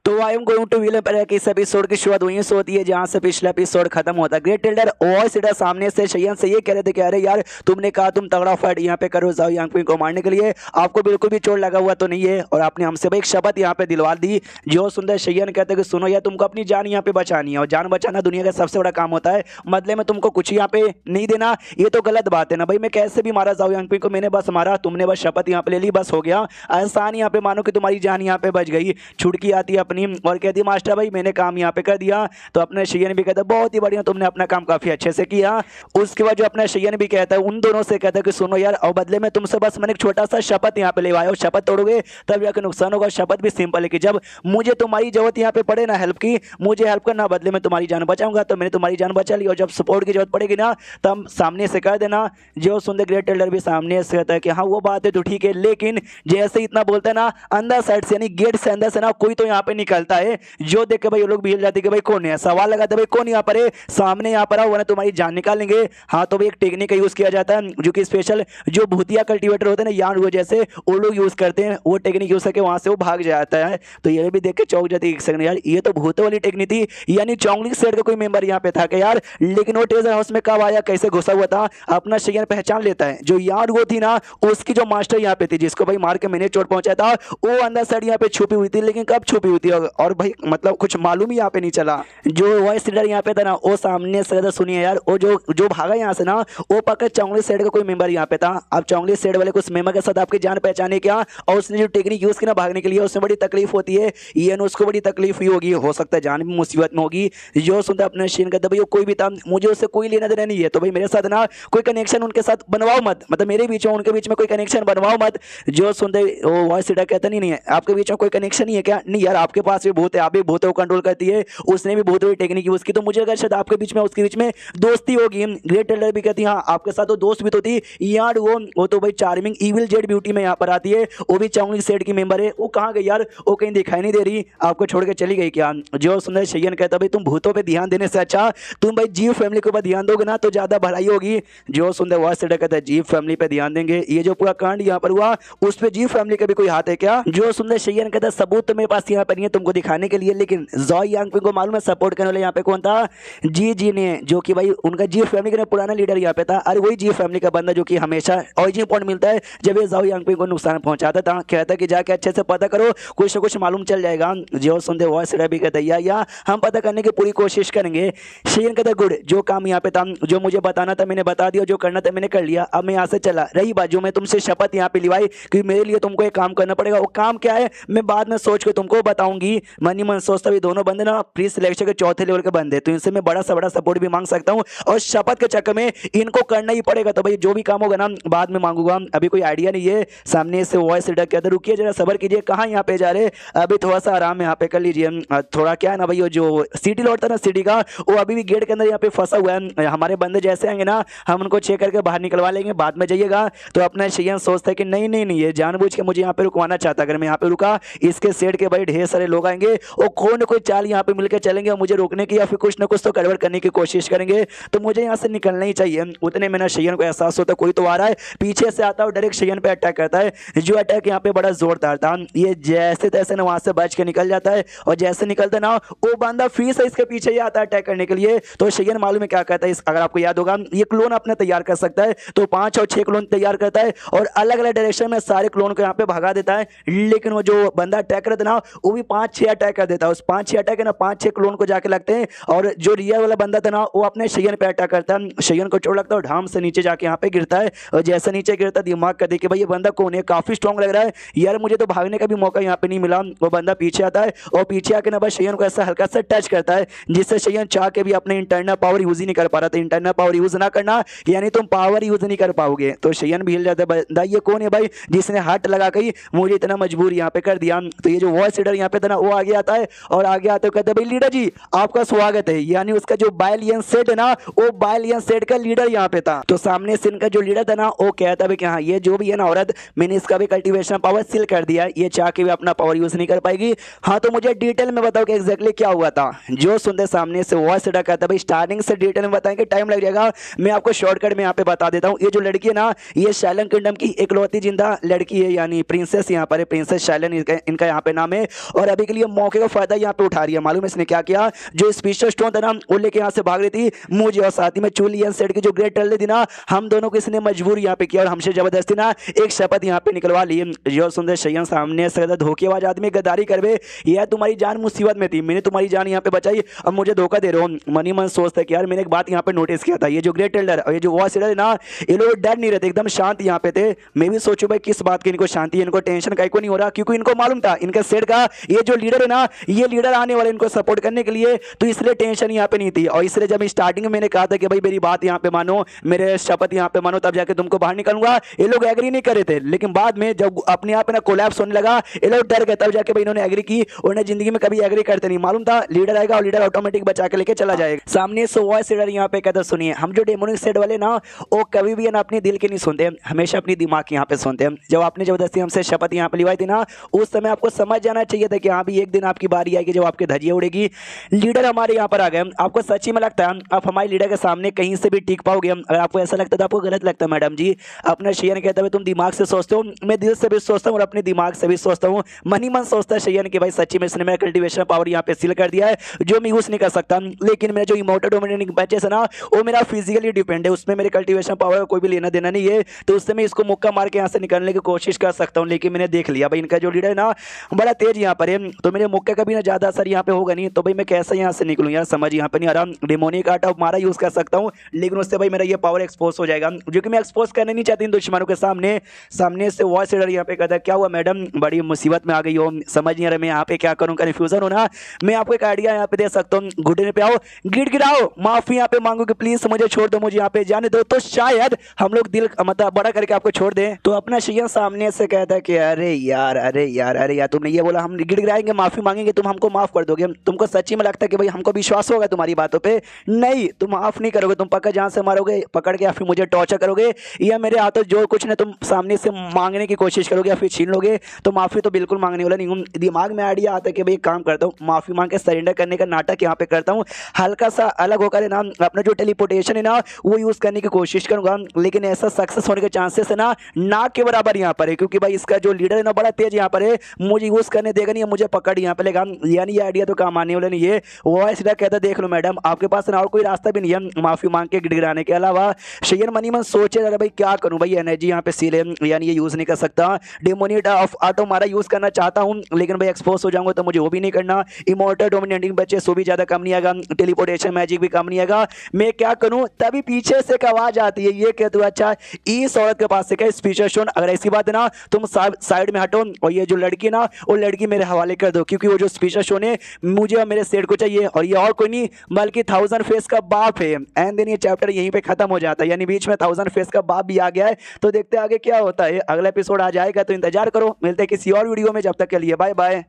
तो I am going to villain पर इस एपिसोड की शुरुआत वहीं से होती है जहां से पिछला एपिसोड खत्म होता है। ग्रेट टेलर वॉइस रीडर सामने से शयन से ये कह रहे थे कि अरे यार तुमने कहा तुम तगड़ा फाइट यहाँ पे करो जाओ यांगपिंग को मारने के लिए, आपको बिल्कुल भी चोट लगा हुआ तो नहीं है और आपने हमसे भाई एक शपथ यहाँ पे दिलवा दी। जो सुंदर शयन कहते कि सुनो यार तुमको अपनी जान यहाँ पे बचानी है और जान बचाना दुनिया का सबसे बड़ा काम होता है, बदले में तुमको कुछ यहाँ पे नहीं देना, ये तो गलत बात है ना भाई। मैं कैसे भी मारा जाओ यांगपिंग को, मैंने बस मारा, तुमने बस शपथ यहाँ पे ले ली, बस हो गया। आसान यहाँ पे मानो कि तुम्हारी जान यहाँ पे बच गई। छुटकी आती है अपनी और कहती मास्टर भाई मैंने काम यहाँ पे कर दिया। तो अपने शयन भी कहता बहुत ही बढ़िया, तुमने अपना काम काफी अच्छे से किया। उसके बाद जो अपना शयन भी कहता है उन दोनों से कहता है कि सुनो यार और बदले में तुमसे बस मैंने एक छोटा सा शपथ यहाँ पे लेवाया, शपथ तोड़ोगे तब जाकर नुकसान होगा। शपथ भी सिंपल है कि जब मुझे तुम्हारी जरूरत यहाँ पे पड़े ना हेल्प की, मुझे हेल्प करना, बदले में तुम्हारी जान बचाऊंगा। तो मैंने तुम्हारी जान बचा ली और जब सपोर्ट की जरूरत पड़ेगी ना तब सामने से कर देना। जो सुंदर ग्रेट टेलर भी सामने से कहता है कि हाँ वो बात है तो ठीक है, लेकिन जैसे इतना बोलता है ना अंदर साइड से यानी गेट से अंदर से ना कोई तो यहाँ पे निकलता है। जो देख के भाई वो लोग भी हिल जाते कि भाई कौन है, सवाल लगाते भाई कौन यहाँ पर है, सामने यहाँ पर आओ वरना तुम्हारी जान निकाल लेंगे। हाँ तो भाई एक टेक्निक का यूज किया जाता है जो कि स्पेशल जो भूतिया कल्टीवेटर होते हैं ना यान वो जैसे वो लोग यूज करते हैं, वो टेक्निक यूज करके वहां से वो भाग जाता है। तो ये भी देख के चौंक जाती है, एक सेकंड यार ये तो भूतों वाली टेक्निक थी, यानी चौंगलिंग सेट का कोई मेंबर यहाँ पे था क्या यार, लेकिन वो ट्रेजर हाउस में कब आया कैसे घुसा हुआ था अपना शयन पहचान लेता है। जो यार वो थी ना उसकी जो मास्टर यहाँ पे थी जिसको भाई मार के मैंने चोट पहुंचाया था, वो अंदर साइड यहाँ पे छुपी हुई थी, लेकिन कब छुपी हुई थी और भाई मतलब कुछ मालूम ही यहाँ पे नहीं चला। जो वॉइस रीडर यहाँ पे था ना वो सामने से सुनिए यार, वो जो जो भागा यहाँ से ना वो पक्का चौंगली सेट का कोई मेंबर यहाँ पे था। अब चौंगली सेट वाले कुछ मेंबर के साथ आपकी जान पहचाने क्या और उसने जो टेक्निक यूज की ना भागने के लिए उसमें बड़ी तकलीफ होती है, ये उसको बड़ी तकलीफ हुई होगी, हो सकता है जान भी मुसीबत में होगी। जो सुनता अपने शीन कहता भाई कोई भी था मुझे उससे कोई लेना देना नहीं है, तो भाई मेरे साथ ना कोई कनेक्शन उनके साथ बनवाओ मत, मतलब मेरे बीच में उनके बीच में कोई कनेक्शन बनवाओ मत। जो सुनते वो वॉइस रीडर कहता नहीं है आपके बीच में कोई कनेक्शन नहीं है क्या, नहीं यार आपके पास भी भूत है, आप भी भूतों को कंट्रोल करती है, उसने भी भूत टेक्निक यूज की, तो मुझे अगर शायद आपके बीच में उसके बीच में दोस्ती होगी। ग्रेट टेलर भी कहती है हाँ आपके साथ तो दोस्त भी तो थी यार, वो तो भाई चार्मिंग इविल जेड ब्यूटी में यहाँ पर आती है, वो भी चौंगली सेट की मेंबर है, वो कहाँ गई यार, वो कहीं दिखाई नहीं दे रही, आपको छोड़ के चली गई क्या। जो सुंदर शयन कहता भाई तुम भूतों पे ध्यान देने से अच्छा तुम भाई जीव फैमिली के ऊपर ध्यान दोगे ना तो ज्यादा भलाई होगी। जो सुंदर वॉइस रीडर कहता है जीव फैमिली पे ध्यान देंगे, ये जो पूरा कांड यहाँ पर हुआ उस पे जीव फैमिली का भी कोई हाथ है क्या। जो सुंदर शयन कहता है सबूत तो मेरे पास यहाँ पर नहीं है तुमको दिखाने के लिए, लेकिन जॉय यांगपिंग को मालूम है सपोर्ट करने वाले यहाँ पे कौन था, जी ने, जो कि भाई उनका जीव फैमिली का पुराना लीडर यहाँ पे था। अरे वही जीव फैमिली का बंदा जो कि हमेशा ऑरिजिन पॉइंट मिलता है जब ये जाओ यांगपिंग को नुकसान पहुंचाता था, कहता कि जाके अच्छे से पता करो कुछ ना कुछ मालूम चल जाएगा। जो सुनते वॉइस रीडर भी कहता है या हम पता करने की पूरी कोशिश करेंगे। शयन कहता गुड, जो काम यहाँ पे था जो मुझे बताना था मैंने बता दिया, जो करना था मैंने कर लिया, अब मैं यहाँ से चला। रही बात जो मैं तुमसे शपथ यहाँ पे लिवाई कि मेरे लिए तुमको एक काम करना पड़ेगा, वो काम क्या है मैं बाद में सोच के तुमको बताऊंगी। मन ही मन सोचता भी दोनों बंदे ना प्री सिलेक्शन के चौथे लेवल के बंदे, तो इनसे मैं बड़ा सा बड़ा सपोर्ट भी मांग सकता हूँ और शपथ के चक्कर में इनको करना ही पड़ेगा। तो भाई जो भी काम होगा ना बाद में मांगूंगा, अभी कोई आइडिया नहीं है। सामने से वॉइस रीडर कहते रुकिए जरा सबर कीजिए, कहाँ यहाँ पे जा रहे, अभी थोड़ा सा आराम यहाँ पे कर लीजिए। थोड़ा क्या है ना भाई जो सिटी लौटता ना सिटी का वो अभी भी गेट के अंदर यहाँ पे फंसा हुआ है, हमारे बंदे जैसे आएंगे ना हम उनको चेक करके बाहर निकलवा लेंगे, बाद में जाइएगा। तो अपना शयन सोचता है कि नहीं नहीं नहीं ये जानबूझ के मुझे यहाँ पे रुकवाना चाहता, अगर मैं यहाँ पे रुका इसके सेट के भाई ढेर सारे लोग आएंगे और कोई ना कोई चाल यहाँ पे मिलकर चलेंगे और मुझे रोकने की या फिर कुछ ना कुछ तो गड़बड़ करने की कोशिश करेंगे, तो मुझे यहाँ से निकलना ही चाहिए। उतने में ना शयन को एहसास होता है कोई तो आ रहा है, पीछे से आता है और डायरेक्ट शयन पे अटैक करता है। जो अटैक यहाँ पे बड़ा जोरदार था, ये जैसे तैसे ना वहां से बच के निकल जाता है और जैसे निकलता ना वो बंदा फिर से इसके पीछे ही आता है अटैक करने के लिए। तो शयन मालूम है क्या कहता है, अगर आपको याद होगा ये क्लोन अपने तैयार कर सकता है, तो 5 और 6 क्लोन तैयार करता है और अलग अलग डायरेक्शन में सारे क्लोन को यहाँ पे भगा देता है। लेकिन वो जो बंदा अटैक करता है ना वो भी 5-6 अटैक कर देता है, उस 5-6 अटैक है ना 5-6 क्लोन को जाके लगते हैं और जो रियल वाला बंदा था ना वो अपने शयन पे अटैक करता है। शयन को चोट लगता है और ढाम से नीचे जाके यहाँ पे गिरता है और जैसे नीचे गिरता दिमाग का देख के भाई ये बंदा कौन है, काफी स्ट्रॉन्ग लग रहा है यार, मुझे तो भागने का भी मौका यहाँ पे नहीं मिला। वो बंदा पीछे आता है और पीछे आके ना बस शयन को ऐसा हल्का सा टच करता है जिससे शयन चाह के भी अपने इंटरनल पावर यूज ही नहीं कर पा रहा था। इंटरनल पावर यूज ना करना यानी तुम पावर यूज नहीं कर पाओगे। तो शयन भी हिल जाता है, बंदा ये कौन है भाई जिसने हाथ लगा के मुझे इतना मजबूर यहाँ पे कर दिया। तो ये जो वॉइस रीडर यहाँ पे था ना वो आगे आता है और आगे आते हुए कहते हैं भाई लीडर जी आपका स्वागत है, यानी उसका जो बायलियन सेट है ना वो बायलियन सेट का लीडर यहाँ पे था। तो सामने से इनका जो लीडर था ना वो कहता है कि हाँ ये जो भी है ना औरत मैंने इसका भी कल्टीवेशन पावर सील कर दिया, ये चाह के भी अपना पावर यूज नहीं कर पाएगी। हाँ तो मुझे डिटेल में बताओ कि एग्जैक्टली क्या हुआ था। जो सुनते सामने से वॉइस रीडर कहता है भाई स्टार्टिंग से डिटेल में बताएंगे टाइम लग जाएगा, मैं आपको शॉर्टकट में यहाँ पे बता देता हूँ। ये जो लड़की है ना ये शैलन किंगडम की इकलौती जिंदा लड़की है, यानी प्रिंसेस यहाँ पर है, प्रिंसेस शैलन इनका यहाँ पे नाम है। और अभी के लिए मौके का फायदा यहाँ पे उठा रही है। मालूम है इसने क्या किया, जो स्पेशल स्टोन था ना वो लेके यहाँ से भाग रही थी, मुझे और साथ ही में चुलियन सेट की जो ग्रेट टेल्डर थी ना, हम दोनों को इसने मजबूर यहाँ पे किया और हमसे जबरदस्ती ना एक शपथ यहाँ पे निकलवा ली। जो सुंदर शयन सामने से धोखेबाज आदमी गद्दारी करवे, यह तुम्हारी जान मुसीबत में थी, मैंने तुम्हारी जान यहाँ पे बचाई, अब मुझे धोखा दे रहे हो। मनी मन सोचता कि यार मैंने एक बात यहाँ पे नोटिस किया था, ये जो ग्रेट टेल्डर और ये जो वॉइस लीडर ना, ये लोग डर नहीं रहते, एकदम शांत यहाँ पे थे। मैं भी सोचूं भाई किस बात की इनको शांति है, इनको टेंशन काहे को नहीं हो रहा, क्योंकि इनको मालूम था इनका सेट का ये जो लीडर है ना, ये लीडर आने वाले इनको सपोर्ट करने के लिए, तो इसलिए टेंशन यहाँ पे नहीं थी। और इसलिए जब स्टार्टिंग में मैंने कहा था कि भाई मेरी बात यहाँ पे मानो, मेरे शपथ यहाँ पे मानो, तब जाके तुमको बाहर निकालूंगा, ये लोग एग्री नहीं कर रहे थे। लेकिन बाद में जब अपने आप ना कोलैप्स होने लगा, ये लोग डर गए, तब जाके भाई इन्होंने एग्री की। उन्हें जिंदगी में कभी एग्री करते नहीं, मालूम था लीडर आएगा और लीडर ऑटोमेटिक बचा के लेके चला जाएगा। सामने से वॉइस लीडर यहाँ पे कहता सुनिए, हम जो डेमोनिक सेट वाले ना वो कभी भी ना अपने दिल के नहीं सुनते, हमेशा अपनी दिमाग यहाँ पे सुनते हैं। जब आपने जबरदस्ती हमसे शपथ यहाँ पे लिवाई थी ना, उस समय आपको समझ जाना चाहिए था कि हाँ भी एक दिन आपकी बारी आएगी जब आपके धजिया उड़ेगी। लीडर हमारे यहाँ पर आ गए, आपको सच्ची में लगता है आप हमारे लीडर के सामने कहीं से भी टिक पाओगे? अगर आपको ऐसा लगता है तो आपको गलत लगता है मैडम जी। अपना शयन कहता है तुम दिमाग से सोचते हो, मैं दिल से भी सोचता हूँ और अपने दिमाग से भी सोचता हूँ। मनी मन सोचता है शयन कि भाई सच्ची में इसने मेरा कल्टीवेशन पावर यहाँ पे सील कर दिया है जो मैं यूज नहीं कर सकता, लेकिन मेरा जो इमोर्टल डोमिनेटिंग बैचेस है ना वो मेरा फिजिकली डिपेंड है, उसमें मेरे कल्टीवेशन पावर का कोई भी लेना देना नहीं है, तो उससे मैं इसको मुक्का मार के यहाँ से निकलने की कोशिश कर सकता हूँ। लेकिन मैंने देख लिया भाई इनका जो लीडर है ना बड़ा तेज यहाँ पर है, तो मेरे मुक्के का भी ना ज्यादा असर यहाँ पे होगा नहीं, तो भाई मैं कैसे यहाँ से निकलूँ यार, समझ यहाँ पे नहीं आ रहा। डेमोनिक आर्ट ऑफ मारा यूज कर सकता हूँ, लेकिन उससे भाई मेरा ये पावर एक्सपोज हो जाएगा, जो कि मैं एक्सपोज करना नहीं चाहती दुश्मनों के सामने। सामने से वॉइस लीडर यहाँ पे कहता है क्या हुआ मैडम, बड़ी मुसीबत में आ गई हो, समझ नहीं आ रहा मैं यहाँ पे क्या करूँ, कन्फ्यूजन हो ना। मैं आपको एक आइडिया यहाँ पे दे सकता हूँ, घुटने पे आओ, गिड़गिड़ाओ, माफी यहाँ पे मांगो कि प्लीज मुझे छोड़ दो, मुझे यहाँ पे जाने दो, तो शायद हम लोग दिल मतलब बड़ा करके आपको छोड़ दें। तो अपना शयन सामने से कहता है कि अरे यार अरे यार अरे यार, तुमने ये बोला हम गिड़गिड़ाएंगे माफी मांगेंगे तुम हमको माफ कर दोगे? तुमको सच्ची में लगता है कि भाई हमको विश्वास होगा तुम्हारी बातों पे? नहीं, तुम माफ नहीं करोगे, तुम पक्का जान से मारोगे पकड़ के या फिर मुझे टॉर्चर करोगे, या मेरे हाथों जो कुछ ने तुम सामने से मांगने की कोशिश करोगे या फिर छीन लोगे। तो माफी तो बिल्कुल मांगने वाला नहीं हूँ। दिमाग में आइडिया आता है कि भाई एक काम करता हूँ, माफी मांग के सरेंडर करने का नाटक यहाँ पे करता हूँ, हल्का सा अलग होकर ना अपना जो टेलीपोर्टेशन है ना वो यूज करने की कोशिश करूंगा, लेकिन ऐसा सक्सेस होने के चांसेस है ना के बराबर यहाँ पर है, क्योंकि भाई इसका जो लीडर है ना बड़ा तेज यहाँ पर है, मुझे यूज करने देगा नहीं, मुझे पकड़ यहाँ पे लेगा, यानी ये आइडिया तो काम आने वाला नहीं है। वो सीधा कहता देख लो मैडम आपके पास ना और कोई रास्ता भी नहीं है माफी मांग के गिड़गिड़ाने के अलावा। शयन मनी मन सोचे अरे भाई क्या करूं भाई, एनर्जी यहाँ पे सील है, यानी ये यूज नहीं कर सकता। डेमोनिक ऑफ ऑटो मारा यूज करना चाहता हूँ, लेकिन भाई एक्सपोज हो जाऊंगा तो मुझे वो भी नहीं करना। इमोर्टल डोमिनेटिंग बच्चे सो भी ज्यादा कम नहीं आएगा, टेलीपोर्टेशन मैजिक भी कम नहीं आएगा, मैं क्या करूं? तभी पीछे से एक आवाज आती है, ये कहते हो अच्छा इस औरत के पास से क्या स्पीचर शोन, अगर ऐसी बात है ना तुम साइड में हटो और ये जो लड़की ना वो लड़की मेरे हवाले कर दो, क्योंकि वो जो स्पीचर शोन है मुझे और मेरे सेट को चाहिए, और ये और कोई नहीं बल्कि 1000 फेस का बाप है। एंड देन ये चैप्टर यहीं पे खत्म हो जाता है, यानी बीच में 1000 फेस का बाप भी आ गया है। तो देखते हैं आगे क्या होता है, अगला एपिसोड आ जाएगा तो इंतजार करो, मिलते हैं किसी और वीडियो में, जब तक के लिए बाय बाय।